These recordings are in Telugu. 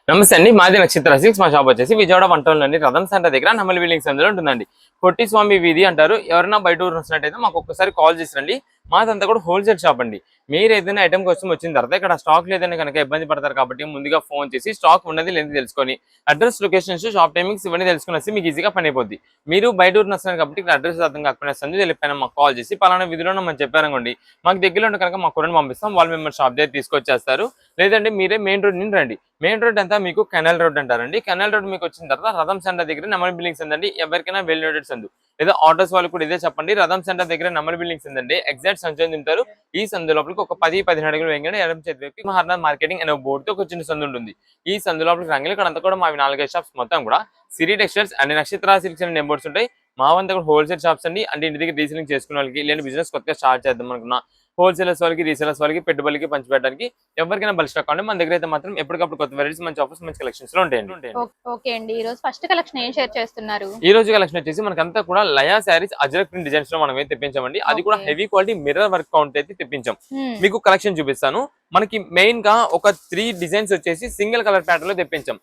నమస్తే అండి. మాది నక్షత్ర సిల్క్స్. మా షాప్ వచ్చేసి విజయవాడ వంటలోని రథం సెంటర్ దగ్గర నమ్మల్ బిల్డింగ్స్ అందులో ఉంటుందండి. పొట్టి స్వామి వీధి అంటారు. ఎవరైనా బయట ఊరు వచ్చినట్టయితే మాకు ఒక్కసారి కాల్ చేసి రండి. మాదంతా కూడా హోల్సేల్ షాప్ అండి. మీరు ఏదైనా ఐటమ్ కోసం వచ్చిన తర్వాత ఇక్కడ స్టాక్ లేదని కనుక ఇబ్బంది పడతారు కాబట్టి ముందుగా ఫోన్ చేసి స్టాక్ ఉన్నది లేదని తెలుసుకొని అడ్రస్, లొకేషన్స్, షాప్ టైమింగ్స్ ఇవన్నీ తెలుసుకుని వస్తే మీకు ఈజీగా పని అయిపోద్ది. మీరు బయట ఊరు వస్తున్నారు కాబట్టి ఇక్కడ అడ్రస్ అర్థం కాకపోయినా సందు తెలిపిన మాకు కాల్ చేసి పలానా విధిలో మనం చెప్పారనుకోండి, మాకు దగ్గరలో ఉంటే కనుక మా కొరని పంపిస్తాం. వాళ్ళు మిమ్మల్ని షాప్ దగ్గర తీసుకొచ్చేస్తారు. లేదంటే మీరే మెయిన్ రోడ్ నుండి రండి. మెయిన్ రోడ్ అంతా మీకు కెనాల్ రోడ్ అంటారండి. కెనాల్ రోడ్ మీకు వచ్చిన తర్వాత రథం సెంటర్ దగ్గర నమ్మల్ బిల్డింగ్స్ ఉందండి. ఎవరికైనా వెల్ నోటెడ్ సందు లేదా ఆటోస్ వాళ్ళు కూడా ఇదే చెప్పండి. రథం సెంటర్ దగ్గర నమ్మల్ బిల్డింగ్స్ ఉందండి. ఎగ్జాక్ట్ సంచు తింటారు. ఈ సందు లోపలికి ఒక 10-15 అడుగులు వేయగానే ఎడం చేతి వైపు మహారాజ్ మార్కెటింగ్ అనే బోర్డుతో ఒక చిన్న సందు ఉంటుంది. ఈ సందు లోపలికి రంగులు ఇక్కడ అంతా కూడా మావి 4-5 షాప్స్ మొత్తం కూడా సిరి టెక్స్టైల్స్ అండ్ నక్షత్ర సిల్క్స్ అనే నెంబర్స్ ఉంటాయి. మావంతా కూడా హోల్సేల్ షాప్స్ అండి. అంటే ఇంటి దగ్గర రీసేలింగ్ చేసుకునే వాళ్ళకి లేని బిజినెస్ కొత్తగా స్టార్ట్ చేద్దాం అనుకున్నా హోల్సేలర్స్ వాళ్ళకి, రీసేలర్స్ వాళ్ళకి, పెట్టుబడికి పంచిపెట్టడానికి ఎవరికైనా బల్క్ స్టాక్ కావాలి మన దగ్గర అయితే మాత్రం ఎప్పటికప్పుడు కొత్త వెరైటీస్, మంచి ఆఫర్స్, మంచి కలెక్షన్స్ లో ఉంటాయండి. ఓకే అండి. ఈ రోజు ఫస్ట్ కలెక్షన్ ఏం షేర్ చేస్తున్నారు? ఈ రోజు కలెక్షన్ వచ్చేసి మనకంతా కూడా లయా శారీస్ అజ్రక్ ప్రింట్ డిజైన్స్ లో మనం అయితే తెప్పించామండి. అది కూడా heavy quality mirror work count అయితే తెప్పించాం. మీకు కలెక్షన్ చూపిస్తాను. మనకి మెయిన్ గా ఒక 3 డిజైన్స్ వచ్చేసి సింగిల్ కలర్ ప్యాటర్న్ లో తెప్పించాం.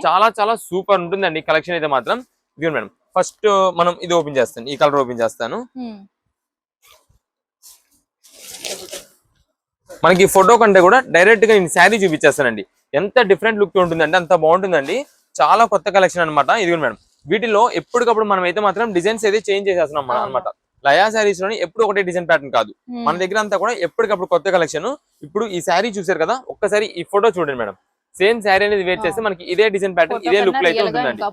చాలా చాలా సూపర్ ఉంటుందండి కలెక్షన్ అయితే మాత్రం. ఇది మేడం ఫస్ట్ మనం ఇది ఓపెన్ చేస్తాను. ఈ కలర్ ఓపెన్ చేస్తాను. మనకి ఫోటో కంటే కూడా డైరెక్ట్ గా నేను శారీ చూపించేస్తానండి. ఎంత డిఫరెంట్ లుక్ ఉంటుందంటే అంత బాగుంటుందండి. చాలా కొత్త కలెక్షన్ అనమాట. ఇది మేడం వీటిలో ఎప్పటికప్పుడు మనం అయితే మాత్రం డిజైన్స్ అయితే చేంజ్ చేసేస్తున్నాం అనమాట. లయా శారీస్ లోని ఎప్పుడు ఒకటే డిజైన్ ప్యాటర్న్ కాదు మన దగ్గర అంతా కూడా ఎప్పటికప్పుడు కొత్త కలెక్షన్. ఇప్పుడు ఈ శారీ చూసారు కదా, ఒక్కసారి ఈ ఫోటో చూడండి మేడం. సేమ్ శారీ అనేది వేర్ చేస్తే మనకి ఇదే డిజైన్ ప్యాటర్న్, ఇదే లుక్ లో అయితే ఉంటుందండి.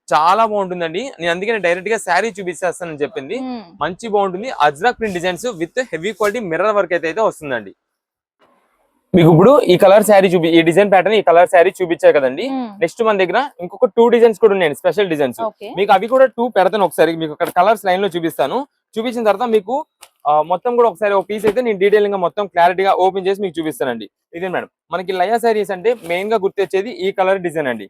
చాలా బాగుంటుందండి. నేను అందుకని డైరెక్ట్ గా శారీ చూపిస్తానని చెప్పింది. మంచి బాగుంటుంది. Ajrak print designs with heavy quality mirror work అయితే వస్తుందండి. మీకు ఇప్పుడు ఈ కలర్ శారీ ఈ డిజైన్ ప్యాటర్న్, ఈ కలర్ శారీ చూపించారు కదండి. నెక్స్ట్ మన దగ్గర ఇంకొక 2 డిజైన్స్ కూడా ఉన్నాయండి, స్పెషల్ డిజైన్స్. మీకు అవి కూడా 2 పెడతాను. ఒకసారి మీకు అక్కడ కలర్స్ లైన్ లో చూపిస్తాను. చూపించిన తర్వాత మీకు మొత్తం కూడా ఒకసారి ఒక పీస్ అయితే నేను డీటెయిల్ గా మొత్తం క్లారిటీగా ఓపెన్ చేసి మీకు చూపిస్తానండి. ఇదే మేడం మనకి లయా శారీస్ అంటే మెయిన్ గా గుర్తొచ్చేది ఈ కలర్ డిజైన్ అండి.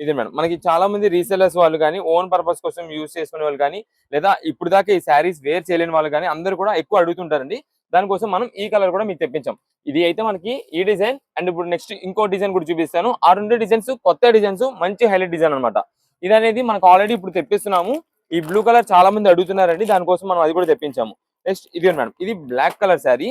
ఇదే మేడం మనకి చాలా మంది రీసెలర్స్ వాళ్ళు కానీ, ఓన్ పర్పస్ కోసం యూజ్ చేసుకునే వాళ్ళు కానీ, లేదా ఇప్పుడు దాకా ఈ శారీస్ వేర్ చేయలేని వాళ్ళు కానీ అందరూ కూడా ఎక్కువ అడుగుతుంటారండి. దానికోసం మనం ఈ కలర్ కూడా మీకు తెప్పించాం. ఇది అయితే మనకి ఈ డిజైన్ అండ్ ఇప్పుడు నెక్స్ట్ ఇంకో డిజైన్ కూడా చూపిస్తాను. ఆ 2 డిజైన్స్ కొత్త డిజైన్స్, మంచి హైలైట్ డిజైన్ అనమాట. ఇది అనేది మనకు ఆల్రెడీ ఇప్పుడు తెప్పిస్తున్నాము. ఈ బ్లూ కలర్ చాలా మంది అడుగుతున్నారండి, దానికోసం మనం అది కూడా తెప్పించాము. నెక్స్ట్ ఇది మేడం, ఇది బ్లాక్ కలర్ శారీ.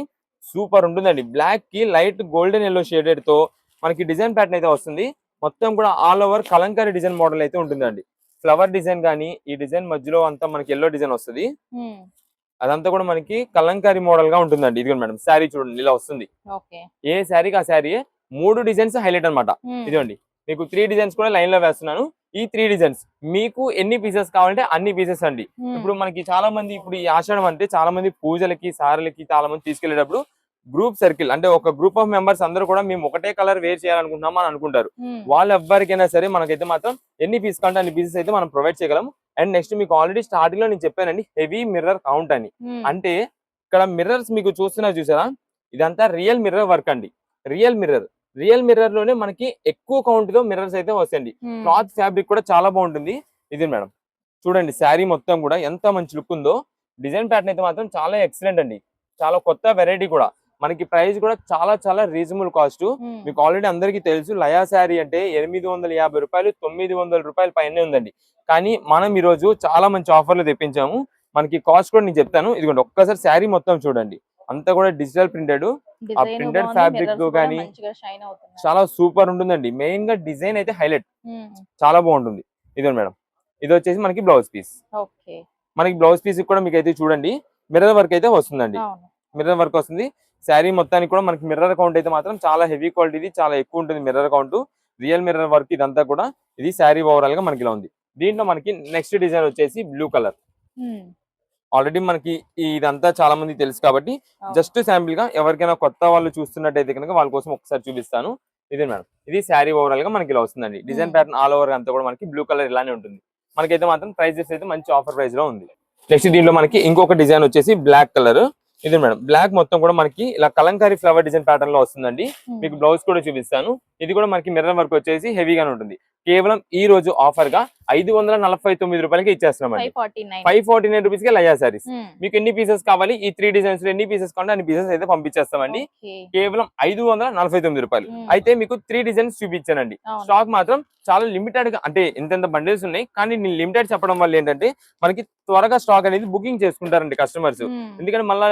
సూపర్ ఉంటుందండి. బ్లాక్ కి లైట్ గోల్డెన్ ఎల్లో షేడెడ్ తో మనకి డిజైన్ ప్యాటర్న్ అయితే వస్తుంది. మొత్తం కూడా all over Kalamkari design model అయితే ఉంటుందండి. ఫ్లవర్ డిజైన్ కానీ ఈ డిజైన్ మధ్యలో అంతా మనకి ఎల్లో డిజైన్ వస్తుంది. అదంతా కూడా మనకి కలంకారీ మోడల్ గా ఉంటుందండి. ఇది మేడం శారీ చూడండి ఇలా వస్తుంది. ఏ శారీకి ఆ శారీ 3 డిజైన్స్ హైలైట్ అనమాట. ఇదిగోండి మీకు 3 డిజైన్స్ కూడా లైన్ లో వేస్తున్నాను. ఈ 3 డిజైన్స్ మీకు ఎన్ని పీసెస్ కావాలంటే అన్ని పీసెస్ అండి. ఇప్పుడు మనకి చాలా మంది ఇప్పుడు ఈ ఆషాఢం అంటే చాలా మంది పూజలకి, సారలకి చాలా మంది తీసుకెళ్లేటప్పుడు గ్రూప్ సర్కిల్ అంటే ఒక గ్రూప్ ఆఫ్ మెంబర్స్ అందరూ కూడా మేము ఒకటే కలర్ వేర్ చేయాలనుకుంటున్నాం అని అనుకుంటారు. వాళ్ళు ఎవ్వరికైనా సరే మనకైతే మాత్రం ఎన్ని పీస్ కావాలంటే అన్ని పీసెస్ అయితే మనం ప్రొవైడ్ చేయగలం. అండ్ నెక్స్ట్ మీకు ఆల్రెడీ స్టార్టింగ్ లో నేను చెప్పానండి హెవీ మిర్రర్ కౌంట్ అని. అంటే ఇక్కడ మిర్రర్స్ మీకు చూసారా, ఇదంతా రియల్ మిర్రర్ వర్క్ అండి. రియల్ మిర్రర్ లోనే మనకి ఎక్కువ కౌంట్ లో మిర్రర్స్ అయితే వస్తాయండి. క్లాత్ ఫ్యాబ్రిక్ కూడా చాలా బాగుంటుంది. ఇది మేడం చూడండి శారీ మొత్తం కూడా ఎంత మంచి లుక్ ఉందో. డిజైన్ ప్యాటర్న్ అయితే మాత్రం చాలా ఎక్సలెంట్ అండి. చాలా కొత్త వెరైటీ కూడా. మనకి ప్రైస్ కూడా చాలా చాలా రీజనబుల్ కాస్ట్. మీకు ఆల్రెడీ అందరికీ తెలుసు లయా శారీ అంటే 850 రూపాయలు, 900 రూపాయల పైనే ఉందండి. కానీ మనం ఈ రోజు చాలా మంచి ఆఫర్లు తెప్పించాము. మనకి కాస్ట్ కూడా నేను చెప్తాను. ఇదిగోండి ఒక్కసారి శారీ మొత్తం చూడండి. అంతా కూడా డిజిటల్ ప్రింటెడ్. ఆ ప్రింటెడ్ ఫ్యాబ్రిక్ కానీ చాలా సూపర్ ఉంటుందండి. మెయిన్ గా డిజైన్ అయితే హైలైట్, చాలా బాగుంటుంది. ఇదిగోండి మేడం ఇది వచ్చేసి మనకి బ్లౌజ్ పీస్. మనకి బ్లౌజ్ పీస్ కూడా మీకు అయితే చూడండి మిర్రర్ వర్క్ అయితే వస్తుందండి. మిర్రర్ వర్క్ వస్తుంది. శారీ మొత్తానికి కూడా మనకి మిర్రర్ కౌంట్ అయితే మాత్రం చాలా హెవీ క్వాలిటీ, చాలా ఎక్కువ ఉంటుంది mirror count. Real mirror work ఇదంతా కూడా. ఇది శారీ ఓవరాల్ గా మనకి ఇలా ఉంది. దీంట్లో మనకి నెక్స్ట్ డిజైన్ వచ్చేసి బ్లూ కలర్. ఆల్రెడీ మనకి ఇదంతా చాలా మంది తెలుసు కాబట్టి జస్ట్ శాంపిల్ గా ఎవరికైనా కొత్త వాళ్ళు చూస్తున్నట్టయితే కనుక వాళ్ళ కోసం ఒకసారి చూపిస్తాను. ఇదే మేడం ఇది శారీ ఓవరాల్ గా మనకి ఇలా వస్తుందండి. డిజైన్ ప్యాటర్న్ ఆల్ ఓవర్ అంతా కూడా మనకి బ్లూ కలర్ ఇలానే ఉంటుంది. మనకైతే మాత్రం ప్రైజెస్ అయితే మంచి ఆఫర్ ప్రైస్ లో ఉంది. నెక్స్ట్ దీంట్లో మనకి ఇంకొక డిజైన్ వచ్చేసి బ్లాక్ కలర్. ఇది మేడం బ్లాక్ మొత్తం కూడా మనకి ఇలా కలంకారీ ఫ్లవర్ డిజైన్ ప్యాటర్న్ లో వస్తుందండి. మీకు బ్లౌజ్ కూడా చూపిస్తాను. ఇది కూడా మనకి మిర్రర్ వర్క్ వచ్చేసి హెవీగానే ఉంటుంది. కేవలం ఈ రోజు ఆఫర్ గా 549 రూపాయలకి ఇచ్చేస్తున్నామండి. 549 రూపీస్ కి లయా సారీస్. మీకు ఎన్ని పీసెస్ కావాలి, ఈ 3 డిజైన్స్ లో ఎన్ని పీసెస్ కావాలి అన్ని పీసెస్ అయితే పంపించేస్తామండి. కేవలం 549 రూపాయలు. అయితే మీకు 3 డిజైన్స్ చూపించానండి. స్టాక్ మాత్రం చాలా లిమిటెడ్ గా, అంటే ఇంత బండిల్స్ ఉన్నాయి కానీ నేను లిమిటెడ్ చెప్పడం వల్ల ఏంటంటే మనకి త్వరగా స్టాక్ అనేది బుకింగ్ చేసుకుంటారండి కస్టమర్స్. ఎందుకంటే మళ్ళీ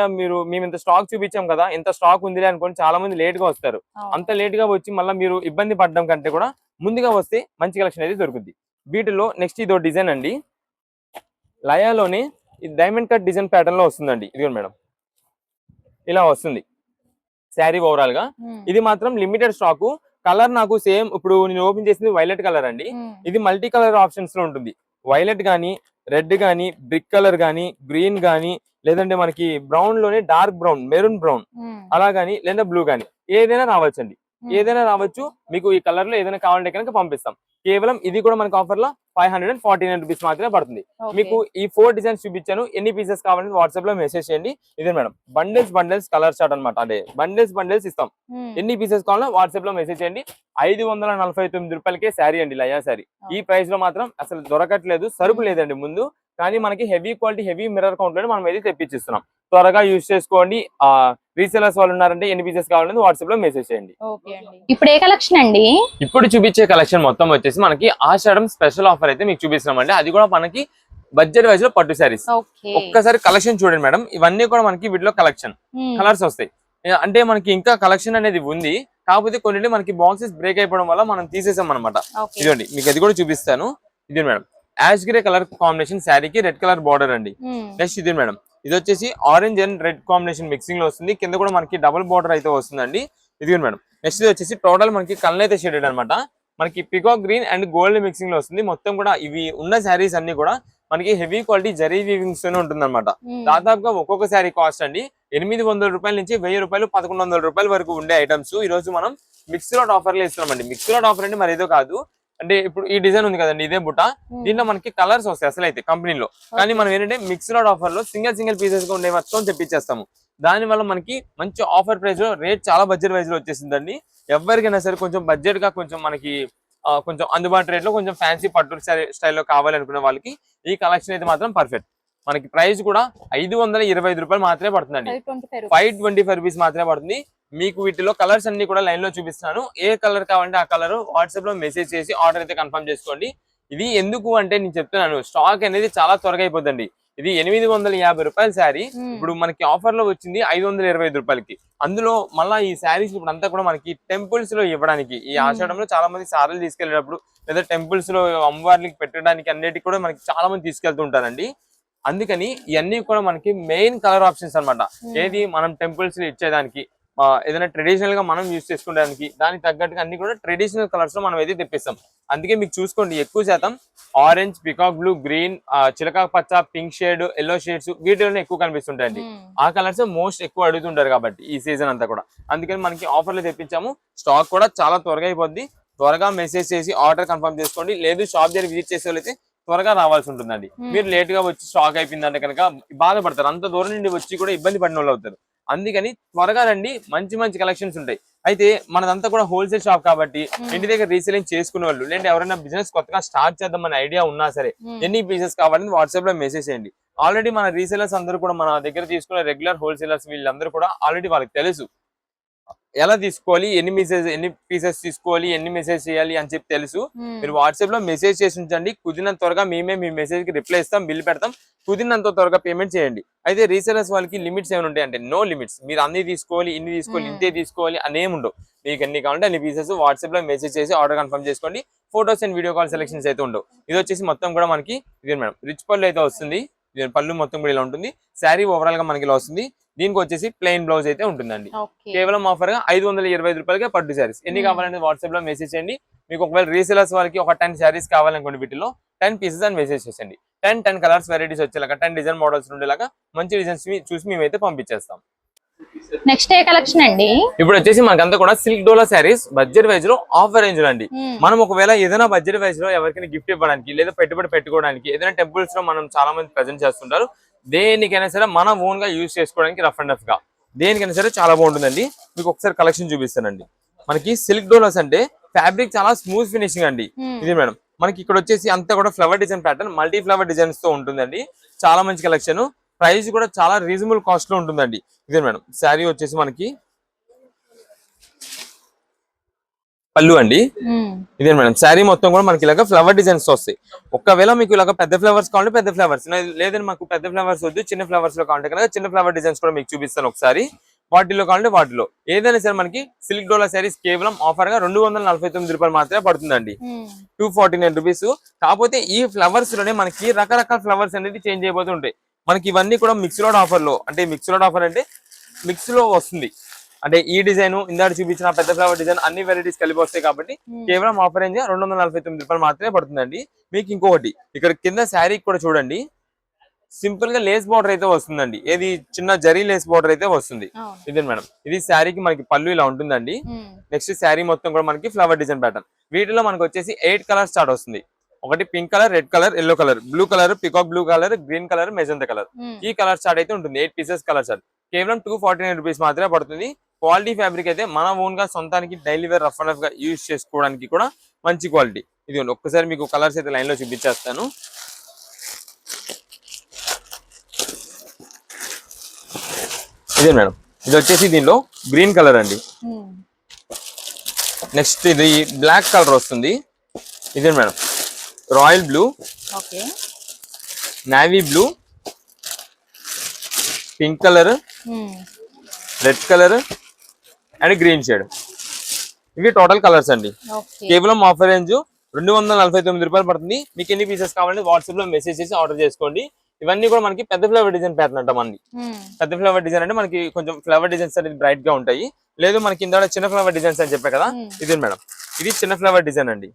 మేము ఇంత స్టాక్ చూపించాం కదా, ఇంత స్టాక్ ఉంది అనుకోండి, చాలా మంది లేట్ గా వస్తారు. అంత లేట్ గా వచ్చి మళ్ళీ మీరు ఇబ్బంది పడడం కంటే కూడా ముందుగా వస్తే మంచి కలెక్షన్ అయితే దొరుకుద్ది. వీటిలో నెక్స్ట్ ఇదో డిజైన్ అండి, లయాలోనే డైమండ్ కట్ డిజైన్ ప్యాటర్న్ లో వస్తుందండి. ఇదిగోండి మేడం, ఇలా వస్తుంది శారీ ఓవరాల్ గా. ఇది మాత్రం లిమిటెడ్ స్టాక్. కలర్ నాకు సేమ్ ఇప్పుడు నేను ఓపెన్ చేసింది వైలెట్ కలర్ అండి. ఇది మల్టీ కలర్ ఆప్షన్స్ లో ఉంటుంది. వైలెట్ గానీ, రెడ్ గానీ, బ్రిక్ కలర్ గానీ, గ్రీన్ గానీ, లేదంటే మనకి బ్రౌన్ లోనే డార్క్ బ్రౌన్, మెరూన్ బ్రౌన్ అలా గానీ, లేదా బ్లూ గానీ ఏదైనా రావచ్చండి. ఏదైనా రావచ్చు. మీకు ఈ కలర్ లో ఏదైనా కావాలంటే కనుక పంపిస్తాం. కేవలం ఇది కూడా మనకి ఆఫర్ లో 549 రూపీస్ మాత్రమే పడుతుంది. మీకు ఈ 4 డిజైన్స్ చూపించాను. ఎన్ని పీసెస్ కావాలంటే వాట్సాప్ లో మెసేజ్ చేయండి. ఇదే మేడం బండిల్స్ కలర్ చార్ట్ అనమాట. అదే బండిల్స్ ఇస్తాం. ఎన్ని పీసెస్ కావాలో వాట్సాప్ లో మెసేజ్ చేయండి. 549 రూపాయలకే శారీ అండి, లయా శారీ. ఈ ప్రైస్ లో మాత్రం అసలు దొరకట్లేదు, సరుకు లేదండి ముందు. కానీ మనకి heavy quality, heavy mirror count లో మనం అయితే తెప్పించిస్తున్నాం. త్వరగా యూజ్ చేసుకోండి. రీసెలర్స్ వాళ్ళు ఉన్నారంటే ఎన్ని పీసెస్ కావాలని వాట్సాప్ లో మెసేజ్ చేయండి. ఇప్పుడు ఏ కలెక్షన్ అండి? ఇప్పుడు చూపించే కలెక్షన్ మొత్తం వచ్చేసి మనకి ఆషాఢం స్పెషల్ ఆఫర్ అయితే మీకు చూపిస్తున్నామండి. అది కూడా మనకి బడ్జెట్ వైజ్ లో పట్టు శారీస్. ఒక్కసారి కలెక్షన్ చూడండి మేడం. ఇవన్నీ కూడా మనకి వీటిలో కలెక్షన్ కలర్స్ వస్తాయి. అంటే మనకి ఇంకా కలెక్షన్ అనేది ఉంది, కాకపోతే కొన్ని మనకి బాక్సెస్ బ్రేక్ అయిపోవడం వల్ల మనం తీసేసాం అనమాట. ఇదండి మీకు అది కూడా చూపిస్తాను. ఇది madam ash grey colour combination శారీకి రెడ్ కలర్ బార్డర్ అండి. నెక్స్ట్ ఇది మేడం, ఇది వచ్చేసి orange and red combination mixing లో వస్తుంది. కింద కూడా మనకి డబుల్ బార్డర్ అయితే వస్తుందండి. ఇది మేడం నెక్స్ట్ ఇది వచ్చేసి టోటల్ మనకి కలనైతే షేడెడ్ అనమాట. మనకి peacock green and gold mixing లో వస్తుంది. మొత్తం కూడా ఇవి ఉన్న శారీస్ అన్ని కూడా మనకి హెవీ క్వాలిటీ జరీ వీవింగ్స్ తోనే ఉంటుంది అనమాట. దాదాపుగా ఒక్కొక్క శారీ కాస్ట్ అండి 800 రూపాయల నుంచి 1000 రూపాయలు 1100 రూపాయల వరకు ఉండే ఐటమ్స్ ఈ రోజు మనం మిక్స్ లాట్ ఆఫర్లు ఇస్తున్నామండి. మిక్స్ లాట్ ఆఫర్ అంటే మరి ఏదో కాదు, అంటే ఇప్పుడు ఈ డిజైన్ ఉంది కదండి, ఇదే బుట్ట, దీంట్లో మనకి కలర్స్ వస్తాయి అసలు అయితే కంపెనీలో. కానీ మనం ఏంటంటే మిక్స్ లాట్ ఆఫర్ లో సింగిల్ పీసెస్ గా ఉండే మొత్తం తెప్పించేస్తాము. దాని వల్ల మనకి మంచి ఆఫర్ ప్రైస్ లో రేట్ చాలా బడ్జెట్ వైజ్ లో వచ్చేసిందండి. ఎవరికైనా సరే కొంచెం బడ్జెట్ గా, కొంచెం మనకి కొంచెం అందుబాటు రేట్ లో కొంచెం ఫ్యాన్సీ పట్టు స్టైల్లో కావాలనుకునే వాళ్ళకి ఈ కలెక్షన్ అయితే మాత్రం పర్ఫెక్ట్. మనకి ప్రైస్ కూడా 525 రూపాయలు మాత్రమే పడుతుందండి. 525 రూపీస్ మాత్రమే పడుతుంది. మీకు వీటిలో కలర్స్ అన్ని కూడా లైన్ లో చూపిస్తున్నాను. ఏ కలర్ కావాలంటే ఆ కలర్ వాట్సాప్ లో మెసేజ్ చేసి ఆర్డర్ అయితే కన్ఫర్మ్ చేసుకోండి. ఇది ఎందుకు అంటే నేను చెప్తున్నాను, స్టాక్ అనేది చాలా త్వరగా అయిపోతుంది. ఇది 850 రూపాయల శారీ ఇప్పుడు మనకి ఆఫర్ లో వచ్చింది 525 రూపాయలకి. అందులో మళ్ళీ ఈ శారీస్ ఇప్పుడు అంతా కూడా మనకి టెంపుల్స్ లో ఇవ్వడానికి, ఈ ఆషాఢంలో చాలా మంది సారీలు తీసుకెళ్లేటప్పుడు లేదా టెంపుల్స్ లో అమ్మవారికి పెట్టడానికి అన్నిటికీ కూడా మనకి చాలా మంది తీసుకెళ్తూ ఉంటారండి. అందుకని ఇవన్నీ కూడా మనకి మెయిన్ కలర్ ఆప్షన్స్ అనమాట. ఏది మనం టెంపుల్స్ లో ఇచ్చేదానికి, ఏదైనా ట్రెడిషనల్ గా మనం యూజ్ చేసుకోవడానికి దానికి తగ్గట్టుగా అన్ని కూడా ట్రెడిషనల్ కలర్స్ లో మనం అయితే తెప్పిస్తాం. అందుకే మీకు చూసుకోండి ఎక్కువ శాతం ఆరెంజ్, పికాక్ బ్లూ, గ్రీన్, చిలకా పచ్చ, పింక్ షేడ్, ఎల్లో షేడ్స్ వీటిలోనే ఎక్కువ కనిపిస్తుంటాయండి. ఆ కలర్స్ మోస్ట్ ఎక్కువ అడుగుతుంటారు కాబట్టి ఈ సీజన్ అంతా కూడా. అందుకని మనకి ఆఫర్లు తెప్పించాము. స్టాక్ కూడా చాలా త్వరగా అయిపోద్ది. త్వరగా మెసేజ్ చేసి ఆర్డర్ కన్ఫర్మ్ చేసుకోండి. లేదు షాప్ దగ్గర విజిట్ చేసే వాళ్ళైతే త్వరగా రావాల్సి ఉంటుందండి. మీరు లేట్ గా వచ్చి స్టాక్ అయిపోయిందంటే కనుక బాధపడతారు. అంత దూరం నుండి వచ్చి కూడా ఇబ్బంది పడిన వాళ్ళు అవుతారు. అందుకని త్వరగా రండి, మంచి కలెక్షన్స్ ఉంటాయి. అయితే మనదంతా కూడా హోల్సేల్ షాప్ కాబట్టి ఇంటి దగ్గర రీసేలింగ్ చేసుకునే వాళ్ళు, లేదంటే ఎవరైనా బిజినెస్ కొత్తగా స్టార్ట్ చేద్దామని ఐడియా ఉన్నా సరే ఎన్ని పీసెస్ కావాలని వాట్సాప్ లో మెసేజ్ చేయండి. ఆల్రెడీ మన రీసేలర్స్ అందరూ కూడా మన దగ్గర తీసుకునే రెగ్యులర్ హోల్సేలర్స్ వీళ్ళందరూ కూడా ఆల్రెడీ వాళ్ళకి తెలుసు ఎలా తీసుకోవాలి, ఎన్ని పీసెస్ తీసుకోవాలి, ఎన్ని మెసేజ్ చేయాలి అని చెప్పి తెలుసు. మీరు వాట్సాప్ లో మెసేజ్ చేసి ఉంచండి. కుదిరినంత త్వరగా మేమే మీ మెసేజ్ కి రిప్లై ఇస్తాం, బిల్ పెడతాం. కుదిరినంత త్వరగా పేమెంట్ చేయండి. అయితే రీసేలర్స్ వాళ్ళకి లిమిట్స్ ఏమైనా ఉంటాయి అంటే నో లిమిట్స్. మీరు అన్ని తీసుకోవాలి, ఇన్ని తీసుకోవాలి, ఇంతే తీసుకోవాలి అనేమి ఉండవు. మీకు ఎన్ని కావాలంటే అన్ని పీసెస్ వాట్సాప్ లో మెసేజ్ చేసి ఆర్డర్ కన్ఫర్మ్ చేసుకోండి. Photos and video call selections అయితే ఉండవు. ఇది వచ్చేసి మొత్తం కూడా మనకి ఇది మేడం రిచ్ పళ్ళు అయితే వస్తుంది. పళ్ళు మొత్తం కూడా ఇలా ఉంటుంది. శారీ ఓవరాల్ గా మనకి ఇలా వస్తుంది. దీనికి వచ్చేసి ప్లెయిన్ బ్లౌజ్ అయితే ఉంటుందండి. కేవలం ఆఫర్ గా 525 రూపాయలకే పట్టు శారీస్. ఎన్ని కావాలంటే వాట్సాప్ లో మెసేజ్ చేయండి. మీకు ఒకవేళ రీసేలర్స్ వాళ్ళకి ఒక 10 శారీస్ కావాలనుకోండి, వీటిలో 10 పీసెస్ అని మెసేజ్ చేయండి. 10 కలర్స్ వెరైటీస్ వచ్చేలాగా 10 డిజైన్ మోడల్స్ ఉండేలాగా మంచి డిజైన్స్ చూసి మేమైతే పంపించేస్తాం. నెక్స్ట్ ఏ కలెక్షన్ అండి? ఇప్పుడు వచ్చేసి మనకంతా కూడా సిల్క్ డోలా శారీస్ బడ్జెట్ వైజ్ లో ఆఫర్ రేంజ్ లో అండి. మనం ఒకవేళ ఏదైనా బడ్జెట్ వైజ్ లో ఎవరికైనా గిఫ్ట్ ఇవ్వడానికి లేదా పెట్టుబడి పెట్టుకోవడానికి, ఏదైనా టెంపుల్స్ లో మనం చాలా మంది ప్రెజెంట్ చేస్తుంటారు. దేనికైనా సరే మనం ఓన్ గా యూజ్ చేసుకోవడానికి రఫ్ అండ్ రఫ్ గా దేనికైనా సరే చాలా బాగుంటుందండి. మీకు ఒకసారి కలెక్షన్ చూపిస్తానండి. మనకి సిల్క్ డోలాస్ అంటే ఫ్యాబ్రిక్ చాలా స్మూత్ ఫినిషింగ్ అండి. ఇది మేడం మనకి ఇక్కడ వచ్చేసి అంతా కూడా flower design pattern, multi flower designs తో ఉంటుందండి. చాలా మంచి కలెక్షన్, ప్రైస్ కూడా చాలా రీజనబుల్ కాస్ట్ లో ఉంటుందండి. ఇదే మేడం శారీ వచ్చేసి మనకి పళ్ళు అండి. ఇదే మేడం శారీ మొత్తం కూడా మనకి ఇలాగ ఫ్లవర్ డిజైన్స్ వస్తాయి. ఒకవేళ మీకు ఇలాగ పెద్ద ఫ్లవర్స్ కావాలంటే పెద్ద ఫ్లవర్స్, లేదంటే మాకు పెద్ద ఫ్లవర్స్ వద్దు చిన్న ఫ్లవర్స్ లో కావాలంటే కనుక చిన్న ఫ్లవర్ డిజైన్స్ కూడా మీకు చూపిస్తాను ఒకసారి. వాటిలో కావాలంటే వాటిలో ఏదైనా సరే మనకి సిల్క్ డోలా శారీస్ కేవలం ఆఫర్ గా 249 రూపాయలు మాత్రమే పడుతుందండి. 249 రూపీస్. కాకపోతే ఈ ఫ్లవర్స్ లోనే మనకి రకరకాల ఫ్లవర్స్ అనేది చేంజ్ అయిపోతూ ఉంటాయి. మనకి ఇవన్నీ కూడా మిక్స్ లోడ్ ఆఫర్ లో, అంటే మిక్స్ లోడ్ ఆఫర్ అంటే మిక్స్ లో వస్తుంది. అంటే ఈ డిజైన్ ఇందాక చూపించిన పెద్ద ఫ్లవర్ డిజైన్ అన్ని వెరైటీస్ కలిపి వస్తాయి కాబట్టి కేవలం ఆఫర్ రేంజ్ 249 రూపాయలు మాత్రమే పడుతుందండి. మీకు ఇంకొకటి ఇక్కడ కింద శారీ కూడా చూడండి, సింపుల్ గా లేస్ బార్డర్ అయితే వస్తుందండి. ఏది చిన్న జరీ లేస్ బార్డర్ అయితే వస్తుంది. ఇదే మేడం ఇది శారీకి మనకి పళ్ళు ఇలా ఉంటుందండి. నెక్స్ట్ శారీ మొత్తం కూడా మనకి ఫ్లవర్ డిజైన్ ప్యాటర్న్. వీటిలో మనకి వచ్చేసి 8 కలర్ స్టార్ట్ వస్తుంది. ఒకటి pink colour, red colour, yellow colour, blue colour, peacock blue colour, green colour, magenta colour. ఈ కలర్ స్టార్ట్ అయితే ఉంటుంది. 8 పీసెస్ కలర్ స్టార్ట్ కేవలం 249 రూపీస్ మాత్రమే పడుతుంది. క్వాలిటీ ఫ్యాబ్రిక్ అయితే మన ఓన్ గా సొంతానికి daily wear rough and rough గా యూజ్ చేసుకోవడానికి కూడా మంచి క్వాలిటీ. ఇది ఒక్కసారి మీకు కలర్స్ అయితే లైన్ లో చూపించేస్తాను. ఇదే మేడం ఇది వచ్చేసి దీనిలో గ్రీన్ కలర్ అండి. నెక్స్ట్ ఇది బ్లాక్ కలర్ వస్తుంది. ఇదే madam royal blue, navy blue, pink colour, red colour and green shade. ఇవి టోటల్ కలర్స్ అండి. కేవలం ఆఫర్ రేంజ్ 249 రూపాయలు పడుతుంది. మీకు ఎన్ని పీసెస్ కావాలంటే వాట్సాప్ లో మెసేజ్ చేసి ఆర్డర్ చేసుకోండి. ఇవన్నీ కూడా మనకి పెద్ద ఫ్లవర్ డిజైన్ ప్యాటర్న్ అంటాం అండి. పెద్ద ఫ్లవర్ డిజైన్ అంటే మనకి కొంచెం ఫ్లవర్ డిజైన్స్ అనేది బ్రైట్ గా ఉంటాయి. లేదు మనకి ఇందాక చిన్న ఫ్లవర్ డిజైన్స్ అని చెప్పే కదా, ఇది మేడం ఇది చిన్న ఫ్లవర్ డిజైన్ అండి.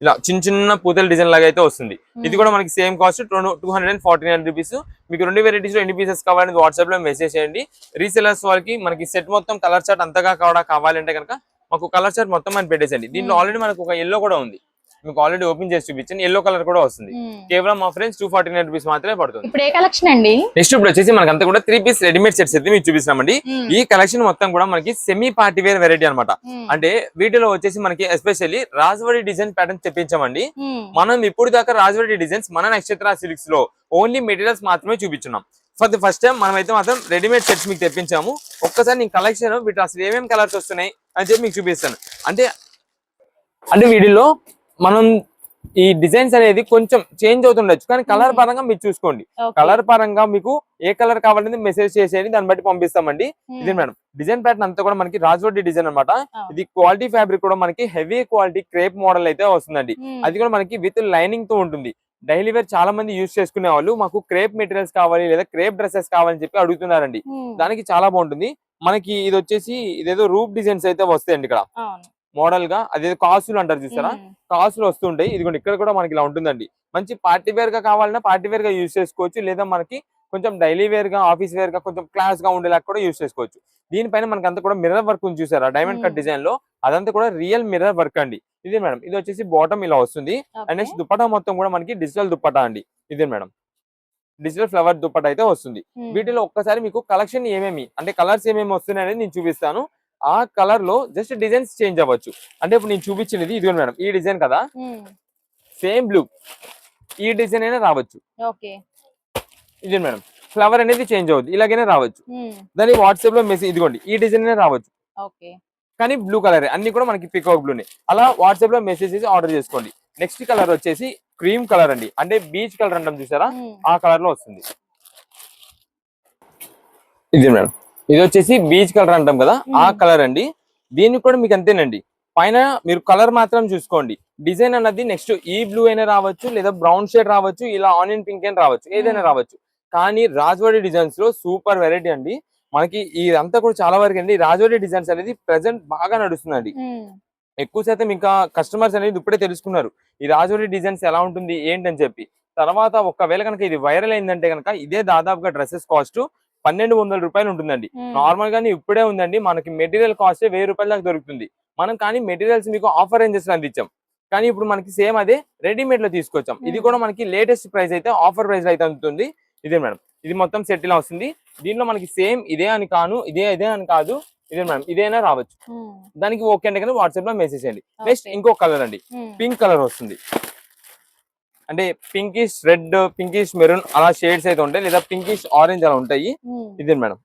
ఇలా చిన్న చిన్న పూతల డిజైన్ లాగా అయితే వస్తుంది. ఇది కూడా మనకి సేమ్ కాస్ట్ 249 రూపీస్. మీకు 2 వెరైటీస్ లో ఎన్ని పీసెస్ కావాలని వాట్సాప్ లో మెసేజ్ చేయండి. రీసెలర్స్ వాళ్ళకి మనకి సెట్ మొత్తం కలర్ చార్ట్ అంతగా కావాలంటే కనుక మాకు కలర్ చార్ట్ మొత్తం అని పెట్టేసండి. దీంట్లో ఆల్రెడీ మనకు ఒక ఎల్లో కూడా ఉంది, మీకు ఆల్రెడీ ఓపెన్ చేసి చూపించాను. ఎల్లో కలర్ కూడా వస్తుంది. కేవలం మా ఫ్రెండ్స్ 249 రూపీస్ మాత్రమే పడుతుంది. ఇప్పుడు ఏ కలెక్షన్ అండి? నెక్స్ట్ ఇప్పుడు వచ్చేసి మనకి అంతా కూడా 3 పీస్ రెడీమేడ్ సెట్స్ అయితే మీకు చూపిస్తామండి. ఈ కలెక్షన్ మొత్తం కూడా మనకి సెమీ పార్టీ వేర్ వెరైటీ అనమాట. అంటే వీటిలో వచ్చేసి మనకి ఎస్పెషల్లీ రాజవాడి డిజైన్ ప్యాటర్న్ తెప్పించామండి. మనం ఇప్పుడు దాకా రాజవాడి డిజైన్స్ మన నక్షత్ర సిల్క్స్ లో ఓన్లీ మెటీరియల్స్ మాత్రమే చూపించున్నాం. ఫర్ ది ఫస్ట్ టైం మనం అయితే మాత్రం రెడీమేడ్ సెట్స్ మీకు తెప్పించాము. ఒక్కసారి నేను కలెక్షన్ వీటి అసలు ఏమేమి కలర్స్ వస్తున్నాయి అని చెప్పి మీకు చూపిస్తాను. అంటే వీటిలో మనం ఈ డిజైన్స్ అనేది కొంచెం చేంజ్ అవుతుండొచ్చు, కానీ కలర్ పరంగా మీరు చూసుకోండి. కలర్ పరంగా మీకు ఏ కలర్ కావాలని మెసేజ్ చేసేయండి, దాన్ని బట్టి పంపిస్తామండి. ఇది మేడం డిజైన్ ప్యాటర్న్ అంతా కూడా మనకి రాజవడ్డీ డిజైన్ అనమాట. ఇది క్వాలిటీ ఫ్యాబ్రిక్ కూడా మనకి హెవీ క్వాలిటీ క్రేప్ మోడల్ అయితే వస్తుందండి. అది కూడా మనకి విత్ లైనింగ్ తో ఉంటుంది. డైలీ వేర్ చాలా మంది యూజ్ చేసుకునే వాళ్ళు మాకు క్రేప్ మెటీరియల్స్ కావాలి లేదా క్రేప్ డ్రెస్సెస్ కావాలని చెప్పి అడుగుతున్నారండి. దానికి చాలా బాగుంటుంది. మనకి ఇది వచ్చేసి ఇదేదో రూప్ డిజైన్స్ అయితే వస్తాయండి. ఇక్కడ మోడల్ గా అదేదో కాసులు అంటారు చూసారా, కాసులు వస్తుంటాయి. ఇదిగోండి ఇక్కడ కూడా మనకి ఇలా ఉంటుందండి. మంచి పార్టీ వేర్ గా కావాలన్నా పార్టీ వేర్ గా యూజ్ చేసుకోవచ్చు, లేదా మనకి కొంచెం డైలీ వేర్ గా ఆఫీస్ వేర్ గా కొంచెం క్లాస్ గా ఉండేలా కూడా యూజ్ చేసుకోవచ్చు. దీనిపైన మనకి అంతా కూడా మిర్రర్ వర్క్ ఉంది చూసారా, డైమండ్ కట్ డిజైన్ లో, అదంతా కూడా రియల్ మిర్రర్ వర్క్ అండి. ఇదే మేడం ఇది వచ్చేసి బాటమ్ ఇలా వస్తుంది. అండ్ నెక్స్ట్ దుపట్టా మొత్తం కూడా మనకి డిజిటల్ దుపట్టా అండి. ఇదే మేడం డిజిటల్ ఫ్లవర్ దుపట్టా అయితే వస్తుంది. వీటిలో ఒక్కసారి మీకు కలెక్షన్ ఏమేమి అంటే కలర్స్ ఏమేమి వస్తున్నాయి అనేది నేను చూపిస్తాను. ఆ కలర్ లో జస్ట్ డిజైన్స్ చేంజ్ అవ్వచ్చు. అంటే ఇప్పుడు నేను చూపించినది ఇది మేడం, ఈ డిజైన్ కదా, సేమ్ బ్లూ ఈ డిజైన్ అయినా రావచ్చు. ఇది మేడం ఫ్లవర్ అనేది చేంజ్ అవుతుంది, ఇలాగైనా రావచ్చు. దాని వాట్సాప్ లో మెసేజ్ ఇదిగోండి ఈ డిజైన్ అయినా రావచ్చు, కానీ బ్లూ కలర్ అన్ని కూడా మనకి పికాక్ బ్లూనే. అలా వాట్సాప్ లో మెసేజ్ చేసి ఆర్డర్ చేసుకోండి. నెక్స్ట్ కలర్ వచ్చేసి క్రీమ్ కలర్ అండి, అంటే బీచ్ కలర్ అంటాం చూసారా, ఆ కలర్ లో వస్తుంది. ఇది మేడం ఇది వచ్చేసి బీచ్ కలర్ అంటాం కదా, ఆ కలర్ అండి. దీనికి కూడా మీకు అంతేనండి, పైన మీరు కలర్ మాత్రం చూసుకోండి. డిజైన్ అన్నది నెక్స్ట్ ఈ బ్లూ అయినా రావచ్చు, లేదా బ్రౌన్ షేడ్ రావచ్చు, ఇలా ఆనియన్ పింక్ అయినా రావచ్చు, ఏదైనా రావచ్చు. కానీ రాజవాడి డిజైన్స్ లో సూపర్ వెరైటీ అండి. మనకి ఇదంతా కూడా చాలా వరకు అండి రాజవాడి డిజైన్స్ అనేది ప్రెసెంట్ బాగా నడుస్తుందండి. ఎక్కువ శాతం ఇంకా కస్టమర్స్ అనేది ఇప్పుడే తెలుసుకున్నారు ఈ రాజవాడి డిజైన్స్ ఎలా ఉంటుంది ఏంటని చెప్పి. తర్వాత ఒకవేళ కనుక ఇది వైరల్ అయిందంటే కనుక ఇదే దాదాపుగా డ్రెస్సెస్ కాస్ట్ 1200 రూపాయలు ఉంటుందండి. నార్మల్ గానీ ఇప్పుడే ఉందండి, మనకి మెటీరియల్ కాస్ట్ 1000 రూపాయల దాకా దొరుకుతుంది. మనం కానీ మెటీరియల్స్ మీకు ఆఫర్ రేంజెస్ లో అందించాం, కానీ ఇప్పుడు మనకి సేమ్ అదే రెడీమేడ్ లో తీసుకొచ్చాం. ఇది కూడా మనకి లేటెస్ట్ ప్రైస్ అయితే ఆఫర్ ప్రైస్ అయితే అందుతుంది. ఇదే మేడం ఇది మొత్తం సెట్ ఇలా వస్తుంది. దీనిలో మనకి సేమ్ ఇదే అని కాదు ఇదే మేడం, ఇదైనా రావచ్చు. దానికి ఓకే అంటే కనుక వాట్సాప్ లో మెసేజ్ చేయండి. Next Okay. ఇంకో కలర్ అండి, పింక్ కలర్ వస్తుంది. అంటే పింకిష్ రెడ్, పింకిష్ మెరూన్ అలా షేడ్స్ అయితే ఉంటాయి, లేదా పింకిష్ ఆరెంజ్ అలా ఉంటాయి. ఇదే మేడం,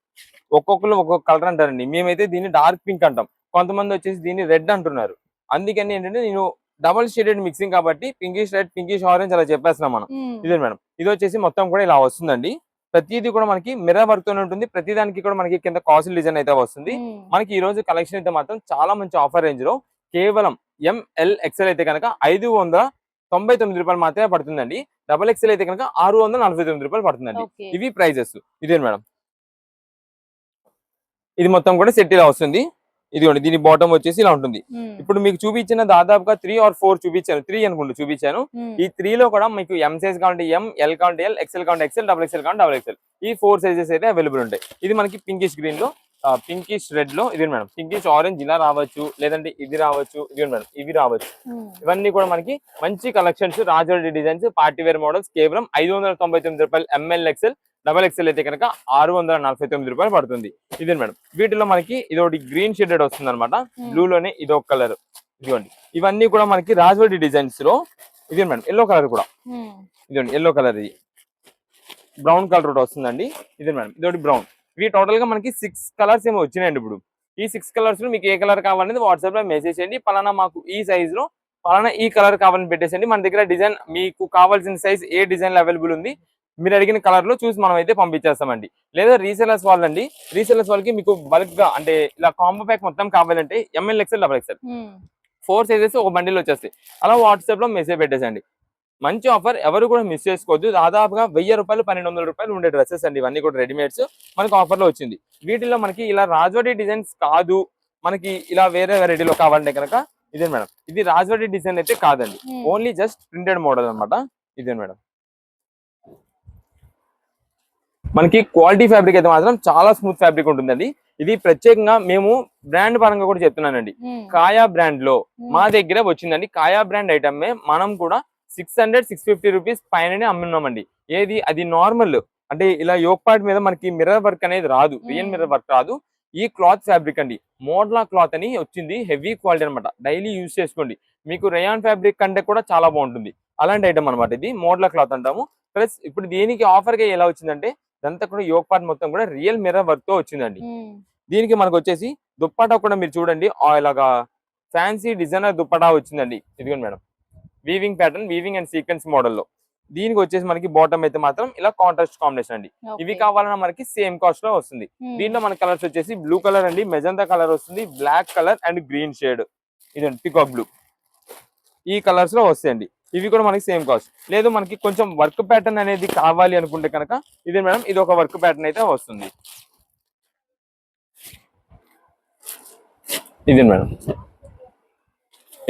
ఒక్కొక్కరు ఒక్కొక్క కలర్ అంటారండి. మేమైతే దీన్ని డార్క్ పింక్ అంటాం, కొంతమంది వచ్చేసి దీన్ని రెడ్ అంటున్నారు. అందుకని ఏంటంటే నేను డబల్ షేడెడ్ మిక్సింగ్ కాబట్టి పింకిష్ రెడ్, పింకిష్ ఆరెంజ్ అలా చెప్పేస్తున్నాం మనం. ఇదే మేడం, ఇది వచ్చేసి మొత్తం కూడా ఇలా వస్తుందండి. ప్రతిదీ కూడా మనకి మిర్రర్ వర్క్ తోనే ఉంటుంది. ప్రతి దానికి కూడా మనకి కింద కాసుల్ డిజైన్ అయితే వస్తుంది. మనకి ఈ రోజు కలెక్షన్ అయితే మాత్రం చాలా మంచి ఆఫర్ రేంజ్ లో కేవలం ML XL అయితే కనుక 599 రూపాయలు మాత్రమే పడుతుందండి. డబల్ XL అయితే కనుక 649 రూపాయలు పడుతుందండి. Okay. ఇవి ప్రైజెస్. ఇదే మేడం, ఇది మొత్తం కూడా సెట్ ఇలా వస్తుంది. ఇదిగోండి, దీని బాటమ్ వచ్చేసి ఇలా ఉంటుంది. ఇప్పుడు మీకు చూపించిన దాదాపుగా 3 or 4 చూపించాను, 3 అనుకుంటూ చూపించాను. ఈ 3 లో కూడా మీకు M సైజ్ కావాలంటే M, L కావాలంటే L, XL కావాలంటే XL, డబుల్ XL కావాలంటే డబుల్ XL, ఈ 4 సైజెస్ అయితే అవైలబుల్ ఉంటాయి. ఇది మనకి పింకిష్ గ్రీన్ లో, పింకిష్ రెడ్ లో, ఇది మేడం పింకిష్ ఆరెంజ్ ఇలా రావచ్చు, లేదంటే ఇది రావచ్చు, ఇది మేడం ఇవి రావచ్చు. ఇవన్నీ కూడా మనకి మంచి కలెక్షన్స్, రాజోడి డిజైన్స్, పార్టీ వేర్ మోడల్స్ కేవలం 599 రూపాయలు. ML XL, డబల్ XL అయితే కనుక 649 రూపాయలు పడుతుంది. ఇదే మేడం, వీటిలో మనకి ఇది ఒకటి గ్రీన్ షేడెడ్ వస్తుంది అనమాట, బ్లూ లోనే ఇది ఒక కలర్. ఇదిగోండి, ఇవన్నీ కూడా మనకి రాజోడి డిజైన్స్ లో. ఇదే మేడం, ఎల్లో కలర్ కూడా, ఇదిగోండి ఎల్లో కలర్, ఇది బ్రౌన్ కలర్ ఒకటి వస్తుందండి. ఇదే మేడం, ఇదొకటి బ్రౌన్. ఇవి టోటల్ గా మనకి 6 కలర్స్ ఏమో వచ్చినాయండి. ఇప్పుడు ఈ 6 కలర్స్ లో మీకు ఏ కలర్ కావాలనేది వాట్సాప్ లో మెసేజ్ చేయండి. పలానా మాకు ఈ సైజ్ లో పలానా ఈ కలర్ కావాలని పెట్టేసండి. మన దగ్గర డిజైన్ మీకు కావాల్సిన సైజ్ ఏ డిజైన్ లో అవైలబుల్ ఉంది, మీరు అడిగిన కలర్ లో చూసి మనం అయితే పంపించేస్తామండి. లేదా రీసెలర్స్ వాళ్ళండి, రీసెలర్స్ వాళ్ళకి మీకు బల్క్ గా అంటే ఇలా కాంబో ప్యాక్ మొత్తం కావాలంటే ML XL, double XL 4 sizes ఒక బండిల్ వచ్చేస్తాయి. అలా వాట్సాప్ లో మెసేజ్ పెట్టేసండి. మంచి ఆఫర్, ఎవరు కూడా మిస్ చేసుకోవద్దు. దాదాపుగా 1000 రూపాయలు, 1200 రూపాయలు ఉండే డ్రెస్సెస్ అండి ఇవన్నీ కూడా, రెడీమేడ్స్ మనకి ఆఫర్ లో వచ్చింది. వీటిలో మనకి ఇలా రాజవాడి డిజైన్స్ కాదు, మనకి ఇలా వేరే వెరైటీలో కావాలంటే కనుక ఇదే మేడం, ఇది రాజవాడి డిజైన్ అయితే కాదండి, ఓన్లీ జస్ట్ ప్రింటెడ్ మోడల్ అనమాట. ఇదే మేడం, మనకి క్వాలిటీ ఫ్యాబ్రిక్ అయితే మాత్రం చాలా స్మూత్ ఫ్యాబ్రిక్ ఉంటుందండి. ఇది ప్రత్యేకంగా మేము బ్రాండ్ పరంగా కూడా చెప్తున్నానండి, కాయా బ్రాండ్ లో మా దగ్గర వచ్చిందండి. కాయా బ్రాండ్ ఐటమ్ మనం కూడా 600-650 రూపీస్ పైననే అమ్మున్నామండి. ఏది అది నార్మల్ అంటే ఇలా యోక్ పార్ట్ మీద మనకి మిర్రర్ వర్క్ అనేది రాదు, రియల్ మిర్రర్ వర్క్ రాదు. ఈ క్లాత్ ఫ్యాబ్రిక్ అండి, మోడ్లా క్లాత్ అని వచ్చింది, హెవీ క్వాలిటీ అనమాట. డైలీ యూజ్ చేసుకోండి, మీకు రేయాన్ ఫ్యాబ్రిక్ కంటే కూడా చాలా బాగుంటుంది. అలాంటి ఐటమ్ అనమాట ఇది, మోడ్లా క్లాత్ అంటాము. ప్లస్ ఇప్పుడు దీనికి ఆఫర్ గా ఎలా వచ్చిందంటే ఇదంతా కూడా యోక్ పార్ట్ మొత్తం కూడా రియల్ మిర్రర్ వర్క్ తో వచ్చిందండి. దీనికి మనకు వచ్చేసి దుప్పటా కూడా మీరు చూడండి, ఇలాగా ఫ్యాన్సీ డిజైనర్ దుప్పటా వచ్చిందండి. ఇదిగోండి madam, weaving pattern, weaving and sequence మోడల్లో. దీనికి వచ్చేసి మనకి బాటమ్ అయితే మాత్రం ఇలా కాంట్రాస్ట్ కాంబినేషన్ అండి. ఇవి కావాలన్నా మనకి సేమ్ కాస్ట్ లో వస్తుంది. దీంట్లో మన కలర్స్ వచ్చేసి బ్లూ కలర్ అండి, మెజంతా కలర్ వస్తుంది, black colour and green shade, ఇదండి పికాక్ బ్లూ, ఈ కలర్స్ లో వస్తాయండి. ఇవి కూడా మనకి సేమ్ కాస్ట్. లేదు మనకి కొంచెం వర్క్ ప్యాటర్న్ అనేది కావాలి అనుకుంటే కనుక ఇదే మేడం, ఇది ఒక వర్క్ ప్యాటర్న్ అయితే వస్తుంది. ఇదే మేడం,